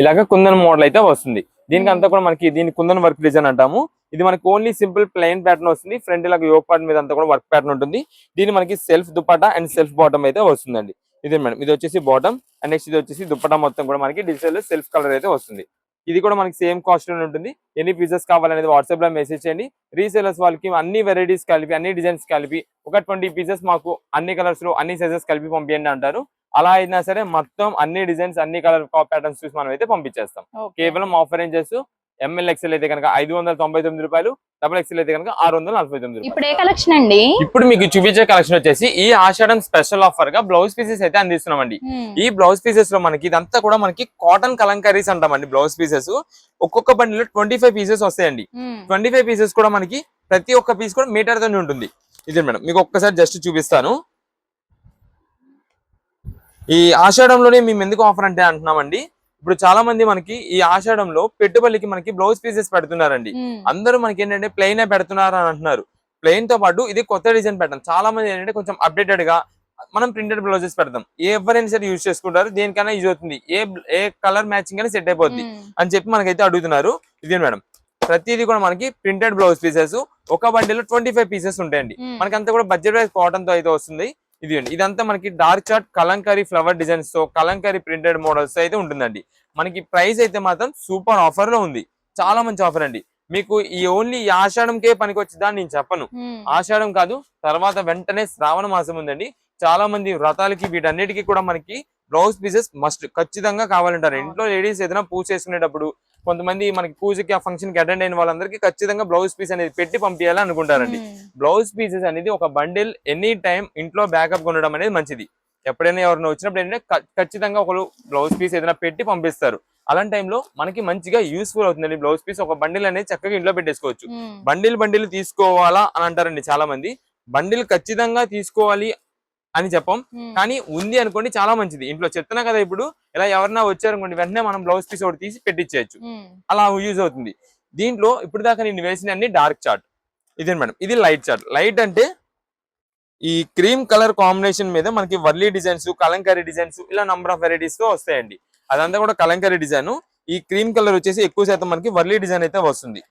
ఇలాగ కుందన్ మోడల్ అయితే వస్తుంది. దీనికి అంతా కూడా మనకి దీని కుందన్ వర్క్ డిజైన్ అంటాము. ఇది మనకి ఓన్లీ సింపుల్ ప్లెయిన్ ప్యాటర్న్ వస్తుంది. ఫ్రంట్ ఇలాగ యోక్ పార్ట్ మీద అంతా కూడా వర్క్ ప్యాటర్న్ ఉంటుంది. దీని మనకి self dupatta and self bottom అయితే వస్తుందండి. ఇదే మేడం, ఇది వచ్చేసి బాటమ్ అండ్ నెక్స్ట్ ఇది వచ్చేసి దుపట్టా మొత్తం కూడా మనకి డిజిటల్ సెల్ఫ్ కలర్ అయితే వస్తుంది. ఇది కూడా మనకి సేమ్ కాస్ట్ లో ఉంటుంది. ఎన్ని పీసెస్ కావాలనేది వాట్సాప్ లో మెసేజ్ చేయండి. రీసేలర్స్ వాళ్ళకి అన్ని వెరైటీస్ కలిపి, అన్ని డిజైన్స్ కలిపి ఒక 20 పీసెస్ మాకు అన్ని కలర్స్ లో అన్ని సైజెస్ కలిపి పంపించండి అంటారు. అలా అయినా సరే మొత్తం అన్ని డిజైన్స్, అన్ని కలర్ ప్యాటర్న్స్ చూసి మనం అయితే పంపించేస్తాం. కేవలం ఆఫర్ రేంజెస్ ML XL అయితే కనుక 599 రూపాయలు, డబుల్ XL అయితే కనుక 649 రూపాయలు. ఇప్పుడు ఏ కలెక్షన్ అండి? ఇప్పుడు మీకు చూపించే కలెక్షన్ వచ్చేసి ఈ ఆషాఢం స్పెషల్ ఆఫర్ గా బ్లౌజ్ పీసెస్ అయితే అందిస్తున్నామండి. ఈ బ్లౌజ్ పీసెస్ లో మనకి ఇదంతా కూడా మనకి కాటన్ కలంకారీస్ అంటామండి. బ్లౌజ్ పీసెస్ ఒక్కొక్క బండిలో 25 పీసెస్ వస్తాయండి. 25 పీసెస్ కూడా మనకి ప్రతి ఒక్క పీస్ కూడా మీటర్ తోనే ఉంటుంది. ఇదే మేడం, మీకు ఒక్కసారి జస్ట్ చూపిస్తాను. ఈ ఆషాఢంలోనే మేము ఎందుకు ఆఫర్ అంటే అంటున్నామండి, ఇప్పుడు చాలా మంది మనకి ఈ ఆషాఢంలో పెట్టుబడికి మనకి బ్లౌజ్ పీసెస్ పెడుతున్నారండి. అందరూ మనకి ఏంటంటే ప్లెయిన్ పెడుతున్నారు అని అంటున్నారు. ప్లెయిన్ తో పాటు ఇది కొత్త డిజైన్ పెట్టాం. చాలా మంది ఏంటంటే కొంచెం అప్డేటెడ్ గా మనం ప్రింటెడ్ బ్లౌజెస్ పెడతాం. ఎవరైనా సరే యూజ్ చేసుకుంటారు, దేనికైనా యూజ్ అవుతుంది, ఏ కలర్ మ్యాచింగ్ అయినా సెట్ అయిపోద్ది అని చెప్పి మనకైతే అడుగుతున్నారు. ఇదే మేడం, ప్రతిదీ కూడా మనకి ప్రింటెడ్ బ్లౌజ్ పీసెస్ ఒక బండిలో 25 పీసెస్ ఉంటాయండి. మనకంతా కూడా బడ్జెట్ వైజ్ కాటన్ తో అయితే వస్తుంది. ఇది అండి, ఇదంతా మనకి dark chart Kalamkari flower designs తో కలంకారీ ప్రింటెడ్ మోడల్స్ అయితే ఉంటుందండి. మనకి ప్రైస్ అయితే మాత్రం సూపర్ ఆఫర్ లో ఉంది, చాలా మంచి ఆఫర్ అండి. మీకు ఈ ఓన్లీ ఈ ఆషాఢంకే పనికి వచ్చిందా నేను చెప్పను. ఆషాఢం కాదు, తర్వాత వెంటనే శ్రావణ మాసం ఉందండి. చాలా మంది వ్రతాలకి వీటన్నిటికీ కూడా మనకి బ్లౌజ్ పీసెస్ మస్ట్ ఖచ్చితంగా కావాలంటారు. ఇంట్లో లేడీస్ ఏదైనా పూజ చేసుకునేటప్పుడు కొంతమంది మనకి పూజకి ఆ ఫంక్షన్ కి అటెండ్ అయిన వాళ్ళందరికీ ఖచ్చితంగా బ్లౌజ్ పీస్ అనేది పెట్టి పంపించాలని అనుకుంటారండి. బ్లౌజ్ పీసెస్ అనేది ఒక బండిల్ ఎనీ టైం ఇంట్లో బ్యాకప్ ఉండడం అనేది మంచిది. ఎప్పుడైనా ఎవరైనా వచ్చినప్పుడు ఏంటంటే ఖచ్చితంగా ఒకరు బ్లౌజ్ పీస్ ఏదైనా పెట్టి పంపిస్తారు. అలాంటి టైంలో మనకి మంచిగా యూస్ఫుల్ అవుతుందండి బ్లౌజ్ పీస్. ఒక బండిల్ అనేది చక్కగా ఇంట్లో పెట్టేసుకోవచ్చు. బండిల్ తీసుకోవాలా అని అంటారండి చాలా మంది. బండిల్ ఖచ్చితంగా తీసుకోవాలి అని చెప్పం, కానీ ఉంది అనుకోండి చాలా మంచిది. ఇంట్లో చెప్తున్నా కదా, ఇప్పుడు ఇలా ఎవరన్నా వచ్చారనుకోండి వెంటనే మనం బ్లౌజ్ పీస్ ఒకటి తీసి పెట్టించేయచ్చు, అలా యూజ్ అవుతుంది. దీంట్లో ఇప్పుడు దాకా నేను వేసిన అన్ని డార్క్ చార్ట్. ఇదే మేడం, ఇది లైట్ చార్ట్. లైట్ అంటే ఈ క్రీమ్ కలర్ కాంబినేషన్ మీద మనకి వర్లీ డిజైన్స్, కలంకారీ డిజైన్స్ ఇలా నంబర్ ఆఫ్ వెరైటీస్ తో వస్తాయండి. అదంతా కూడా కలంకారీ డిజైన్. ఈ క్రీమ్ కలర్ వచ్చేసి ఎక్కువ శాతం మనకి వర్లీ డిజైన్ అయితే వస్తుంది.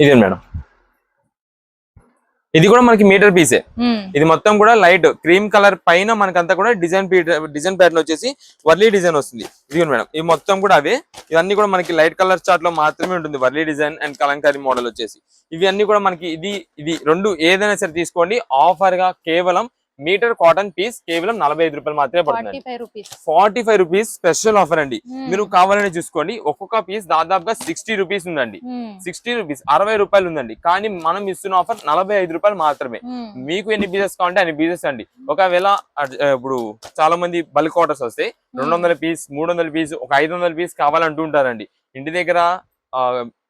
ఇదే మేడం, ఇది కూడా మనకి మీటర్ పీసే. ఇది మొత్తం కూడా లైట్ క్రీమ్ కలర్ పైన మనకంతా కూడా డిజైన్ ప్యాటర్న్ వచ్చేసి వర్లీ డిజైన్ వస్తుంది. ఇది మేడం, ఇది మొత్తం కూడా అవే. ఇవన్నీ కూడా మనకి లైట్ కలర్ చార్ట్ లో మాత్రమే ఉంటుంది Warli design and Kalamkari model వచ్చేసి. ఇవి అన్ని కూడా మనకి ఇది రెండు ఏదైనా సరే తీసుకోండి. ఆఫర్ గా కేవలం మీటర్ కాటన్ పీస్ కేవలం 45 రూపాయలు మాత్రమే పడుతుంది. 45 రూపీస్ స్పెషల్ ఆఫర్ అండి. మీరు కావాలని చూసుకోండి, ఒక్కొక్క పీస్ దాదాపుగా 60 రూపీస్ ఉందండి. 60 రూపీస్ 60 రూపాయలు ఉందండి. కానీ మనం ఇస్తున్న ఆఫర్ 45 రూపాయలు మాత్రమే. మీకు ఎన్ని పీసెస్ కావాలంటే అన్ని పీసెస్ అండి. ఒకవేళ ఇప్పుడు చాలా మంది బల్క్ ఆర్డర్స్ వస్తాయి, 200 పీస్ 300 పీస్ ఒక 500 పీస్ కావాలంటూ ఉంటారండి. ఇంటి దగ్గర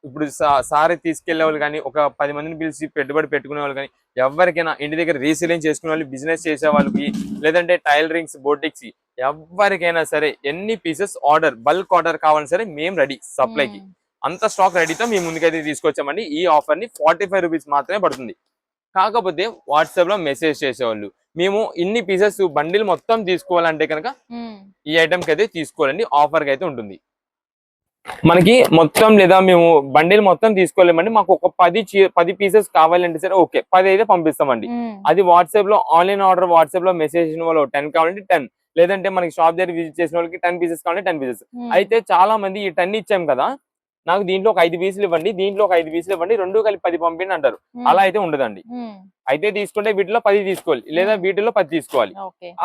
ఇప్పుడు సారీ తీసుకెళ్లే వాళ్ళు కానీ, ఒక 10 మందిని పిలిచి పెట్టుబడి పెట్టుకునే వాళ్ళు కానీ, ఎవరికైనా ఇంటి దగ్గర రీసేలింగ్ చేసుకునే వాళ్ళు, బిజినెస్ చేసే వాళ్ళకి, లేదంటే టైలరింగ్స్, బోటిక్స్, ఎవరికైనా సరే ఎన్ని పీసెస్ ఆర్డర్ బల్క్ ఆర్డర్ కావాలని సరే మేము రెడీ సప్లైకి. అంత స్టాక్ రెడీతో మేము ముందుకైతే తీసుకొచ్చామండి. ఈ ఆఫర్ ని 45 రూపీస్ మాత్రమే పడుతుంది. కాకపోతే వాట్సాప్ లో మెసేజ్ చేసేవాళ్ళు, మేము ఇన్ని పీసెస్ బండిల్ మొత్తం తీసుకోవాలంటే కనుక ఈ ఐటమ్ కి అయితే తీసుకోవాలండి, ఆఫర్ కి అయితే ఉంటుంది. మనకి మొత్తం లేదా మేము బండిల్ మొత్తం తీసుకోలేమండి. మాకు ఒక 10 పీసెస్ కావాలంటే సరే ఓకే 10 అయితే పంపిస్తామండి. అది వాట్సాప్ లో ఆన్లైన్ ఆర్డర్ వాట్సాప్ లో మెసేజ్ వాళ్ళు 10 కావాలంటే 10, లేదంటే మనకి షాప్ దగ్గర విజిట్ చేసిన వాళ్ళకి 10 పీసెస్ కావాలంటే 10 పీసెస్. అయితే చాలా మంది ఈ 10 ఇచ్చాం కదా, నాకు దీంట్లో ఒక 5 పీసులు ఇవ్వండి, దీంట్లో ఒక 5 పీసులు ఇవ్వండి, 2 కలిపి 10 పంపిండి అంటారు. అలా అయితే ఉండదండి. అయితే తీసుకుంటే వీటిలో 10 తీసుకోవాలి, లేదా వీటిలో 10 తీసుకోవాలి.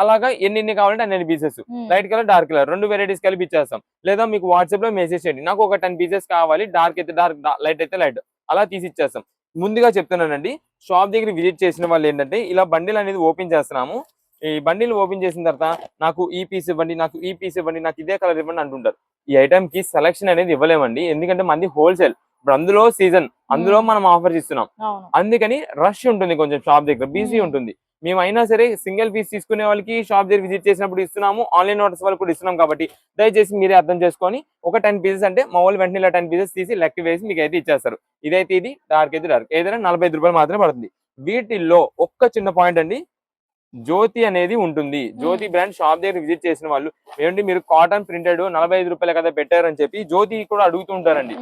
అలాగా ఎన్ని కావాలంటే అన్ని pieces, light colour dark colour 2 varieties కలిపి ఇచ్చేస్తాం. లేదా మీకు వాట్సాప్ లో మెసేజ్ చేయండి, నాకు ఒక 10 పీసెస్ కావాలి, డార్క్ అయితే డార్క్, లైట్ అయితే లైట్, అలా తీసి ఇచ్చేస్తాం. ముందుగా చెప్తున్నానండి, షాప్ దగ్గర విజిట్ చేసిన వాళ్ళు ఏంటంటే ఇలా బండిల్ అనేది ఓపెన్ చేస్తున్నాము. ఈ బండిల్ ఓపెన్ చేసిన తర్వాత నాకు ఈ పీస్ ఇవ్వండి, నాకు ఈ పీస్ ఇవ్వండి, నాకు ఇదే కలర్ ఇవ్వండి అంటుంటారు. ఈ ఐటమ్ కి సెలక్షన్ అనేది ఇవ్వలేమండి, ఎందుకంటే మంది హోల్సేల్. ఇప్పుడు అందులో సీజన్, అందులో మనం ఆఫర్స్ ఇస్తున్నాం, అందుకని రష్ ఉంటుంది కొంచెం, షాప్ దగ్గర బిజీ ఉంటుంది. మేము అయినా సరే సింగిల్ పీస్ తీసుకునే వాళ్ళకి షాప్ దగ్గర విజిట్ చేసినప్పుడు ఇస్తున్నాము, ఆన్లైన్ ఆర్డర్స్ వాళ్ళకి కూడా ఇస్తున్నాం. కాబట్టి దయచేసి మీరే అర్థం చేసుకొని ఒక 10 పీసెస్ అంటే మా వాళ్ళు వెంటనే 10 పీసెస్ తీసి లెక్క వేసి మీకు అయితే ఇచ్చేస్తారు. ఇదైతే ఇది డార్క్ అయితే డార్క్, ఏదైనా 45 రూపాయలు మాత్రమే పడుతుంది. వీటిల్లో ఒక్క చిన్న పాయింట్ అండి, జ్యోతి అనేది ఉంటుంది. జ్యోతి బ్రాండ్ షాప్ దగ్గర విజిట్ చేసిన వాళ్ళు ఏంటి మీరు కాటన్ ప్రింటెడ్ 45 రూపాయలు కదా పెట్టారని చెప్పి జ్యోతి కూడా అడుగుతూ ఉంటారండి.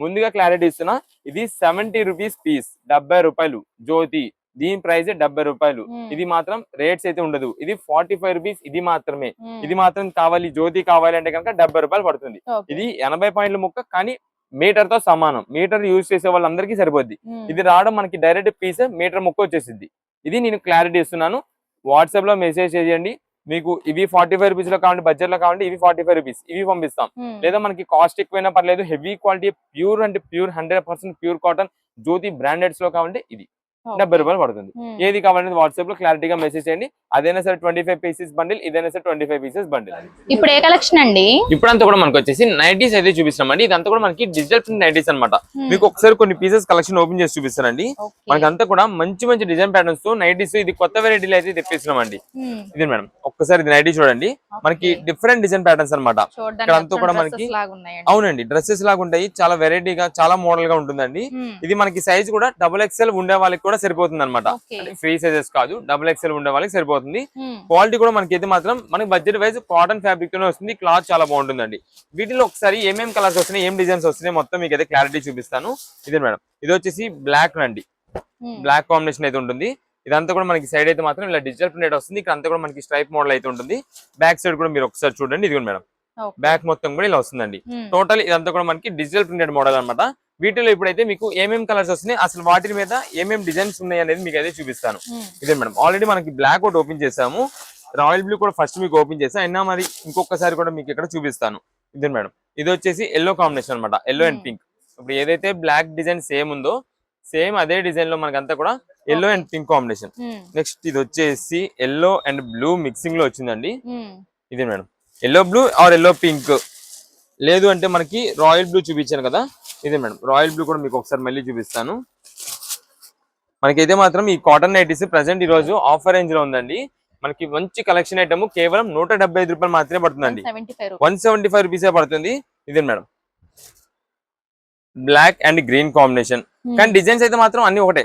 ముందుగా క్లారిటీ ఇస్తున్నా, ఇది 70 రూపీస్ పీస్, 70 రూపాయలు జ్యోతి. దీని ప్రైస్ 70 రూపాయలు. ఇది మాత్రం రేట్స్ అయితే ఉండదు. ఇది 45 రూపీస్, ఇది మాత్రమే. ఇది మాత్రం కావాలి, జ్యోతి కావాలి అంటే కనుక 70 రూపాయలు పడుతుంది. ఇది 80 పాయింట్ల ముక్క, కానీ మీటర్ తో సమానం. మీటర్ యూజ్ చేసే వాళ్ళందరికీ సరిపోద్ది. ఇది రావడం మనకి డైరెక్ట్ పీస్ మీటర్ ముక్క వచ్చేసింది. ఇది నేను క్లారిటీ ఇస్తున్నాను. వాట్సాప్ లో మెసేజ్ చేయండి, మీకు ఇవి 45 రూపీస్ లో కావాలంటే, బడ్జెట్ లో కావాలంటే ఇవి 45 రూపీస్ ఇవి పంపిస్తాం. లేదా మనకి కాస్ట్ ఎక్కువైనా పర్లేదు, హెవీ క్వాలిటీ ప్యూర్ అంటే ప్యూర్ 100% ప్యూర్ కాటన్ జ్యోతి బ్రాండెడ్స్ లో కావాలంటే ఇది 70 రూపాయలు పడుతుంది. ఏది కావాలంటే వాట్సాప్ లో క్లారిటీగా మెసేజ్ చేయండి. అదైనా సరే 25 పీసెస్ బండిల్, ఇదైనా సరే 25 పీసెస్ బండిల్. ఇప్పుడు ఏ కలెక్షన్ అండి? ఇప్పుడంతా కూడా మనకు వచ్చేసి నైటీస్ అయితే చూపిస్తామండి. ఇదంతా కూడా మనకి డిజిటల్ ప్రింట్ నైటీస్ అనమాట. మీకు ఒకసారి కొన్ని పీసెస్ కలెక్షన్ ఓపెన్ చేసి చూపిస్తానండి. మనకంతా కూడా మంచి మంచి డిజైన్ ప్యాటర్న్స్ తో నైటీస్, ఇది కొత్త వెరైటీలు అయితే తెప్పిస్తున్నామండి. ఇది మేడం ఒక్కసారి ఇది నైటీ చూడండి, మనకి డిఫరెంట్ డిజైన్ ప్యాటర్న్స్ అనమాట. ఇక్కడంతా కూడా మనకి అవునండి డ్రెస్సెస్ లాగా ఉంటాయి, చాలా వెరైటీగా చాలా మోడల్ గా ఉంటుందండి. ఇది మనకి సైజ్ కూడా XXL ఉండే వాళ్ళకి కూడా సరిపోతుంది అనమాట. ఫ్రీ సైజెస్ కాదు, XXL ఉండే వాళ్ళకి సరిపోతుంది. క్వాలిటీ కూడా మనకి అయితే మాత్రం మనకి బడ్జెట్ వైజ్ కాటన్ ఫ్యాబ్రిక్ తోనే వస్తుంది. క్లాత్ చాలా బాగుంటుందండి. వీటిలో ఒకసారి ఏమేం కలర్స్ వస్తున్నాయి, ఏం డిజైన్స్ వస్తున్నాయి మొత్తం మీకు అయితే క్లారిటీ చూపిస్తాను. ఇదే మేడం, ఇది వచ్చేసి బ్లాక్ అండి, బ్లాక్ కాంబినేషన్ అయితే ఉంటుంది. ఇదంతా కూడా మనకి సైడ్ అయితే మాత్రం ఇలా డిజిటల్ ప్రింట్ వస్తుంది. ఇక్కడ అంతా కూడా మనకి స్ట్రైప్ మోడల్ అయితే ఉంటుంది. బ్యాక్ సైడ్ కూడా మీరు ఒకసారి చూడండి. ఇది మేడం, Okay. బ్యాక్ మొత్తం కూడా ఇలా వస్తుందండి. టోటల్ ఇదంతా కూడా మనకి డిజిటల్ ప్రింటెడ్ మోడల్ అన్నమాట. వీటిలో ఇప్పుడైతే మీకు ఏమేమి కలర్స్ వస్తున్నాయి, అసలు వాటి మీద ఏమేమి డిజైన్స్ ఉన్నాయి అనేది మీకు అయితే చూపిస్తాను. ఇదే మేడం, ఆల్రెడీ మనకి బ్లాక్ ఒకటి ఓపెన్ చేసాము, రాయల్ బ్లూ కూడా ఫస్ట్ మీకు ఓపెన్ చేసా, అయినా మరి ఇంకొకసారి కూడా మీకు ఇక్కడ చూపిస్తాను. ఇదే మేడం, ఇది వచ్చేసి ఎల్లో కాంబినేషన్ అన్నమాట, ఎల్లో అండ్ పింక్. ఇప్పుడు ఏదైతే బ్లాక్ డిజైన్ సేమ్ ఉందో సేమ్ అదే డిజైన్ లో మనకంతా కూడా yellow and pink combination. Next ఇది వచ్చేసి ఎల్లో అండ్ బ్లూ మిక్సింగ్ లో వచ్చిందండి. ఇదే madam, yellow blue or yellow pink, లేదు అంటే మనకి రాయల్ బ్లూ చూపించాను కదా, ఇదే మేడం రాయల్ బ్లూ కూడా మీకు ఒకసారి మళ్ళీ చూపిస్తాను. మనకైతే మాత్రం ఈ కాటన్ నైటీస్ ప్రెసెంట్ ఈ రోజు ఆఫర్ రేంజ్ లో ఉందండి. మనకి మంచి కలెక్షన్ ఐటమ్ కేవలం 175 రూపాయలు మాత్రమే పడుతుందండి, 175 రూపీసే పడుతుంది. ఇదే madam, black and green combination, కానీ డిజైన్స్ అయితే మాత్రం అన్ని ఒకటే,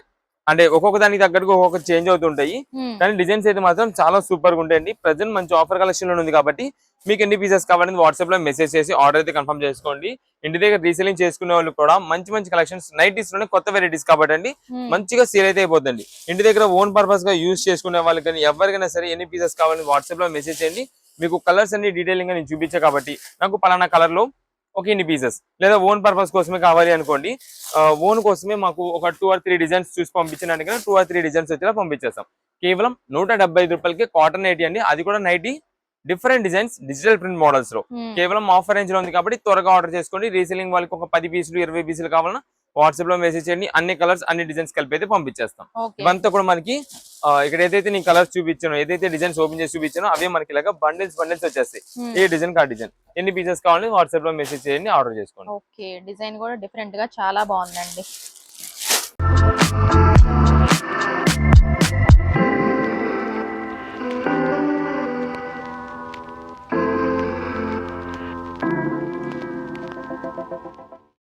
అంటే ఒక్కొక్క దానికి తగ్గట్టుగా ఒక్కొక్క చేంజ్ అవుతుంటాయి, కానీ డిజైన్స్ అయితే మాత్రం చాలా సూపర్ గా ఉంటాయండి. ప్రెసెంట్ మంచి ఆఫర్ కలెక్షన్ లో ఉంది కాబట్టి మీకు ఎన్ని పీసెస్ కావాలని వాట్సాప్ లో మెసేజ్ చేసి ఆర్డర్ అయితే కన్ఫర్మ్ చేసుకోండి. ఇంటి దగ్గర రీసెలింగ్ చేసుకునే వాళ్ళు కూడా మంచి మంచి కలెక్షన్స్ నైటీస్ లోనే కొత్త వెరైటీస్ కాబట్టి అండి మంచిగా సేల్ అయితే అయిపోతుంది. ఇంటి దగ్గర ఓన్ పర్పస్ గా యూజ్ చేసుకునే వాళ్ళకి కానీ ఎవరికైనా సరే ఎన్ని పీసెస్ కావాలని వాట్సాప్ లో మెసేజ్ చేయండి. మీకు కలర్స్ అన్ని డీటెయిలింగ్ గా నేను చూపించా కాబట్టి నాకు పలానా కలర్ లో ఒక ఇన్ని పీసెస్, లేదా ఓన్ పర్పస్ కోసమే కావాలి అనుకోండి, ఓన్ కోసమే మాకు ఒక 2 or 3 డిజైన్స్ చూసి పంపించడానికి 2 or 3 డిజైన్స్ వచ్చేలా పంపించేస్తాం. కేవలం 175 రూపాయలకి కాటన్ నైటీ అండి, అది కూడా nighty different designs digital print models లో కేవలం ఆఫర్ రేంజ్ లో ఉంది కాబట్టి త్వరగా ఆర్డర్ చేసుకోండి. రీసెలింగ్ వాళ్ళకి ఒక 10 పీసులు 20 పీసులు కావాలన్నా వాట్సాప్ లో మెసేజ్ చేయండి, అన్ని కలర్స్ అన్ని డిజైన్స్ కలిపి అయితే పంపించేస్తాం. ఇవంతా కూడా మనకి ఇక్కడ ఏదైతే నేను కలర్స్ చూపించానో, ఏదైతే డిజైన్స్ ఓపెన్ చేసి చూపించానో అవే మనకి ఇలాగా బండిల్స్ వచ్చేస్తాయి. ఏ డిజైన్ కా డిజైన్ ఎన్ని పీసెస్ కావాలి వాట్సాప్ లో మెసేజ్ చేయండి, ఆర్డర్ చేసుకోండి. ఓకే, డిజైన్ కూడా డిఫరెంట్ గా చాలా బాగుందండి.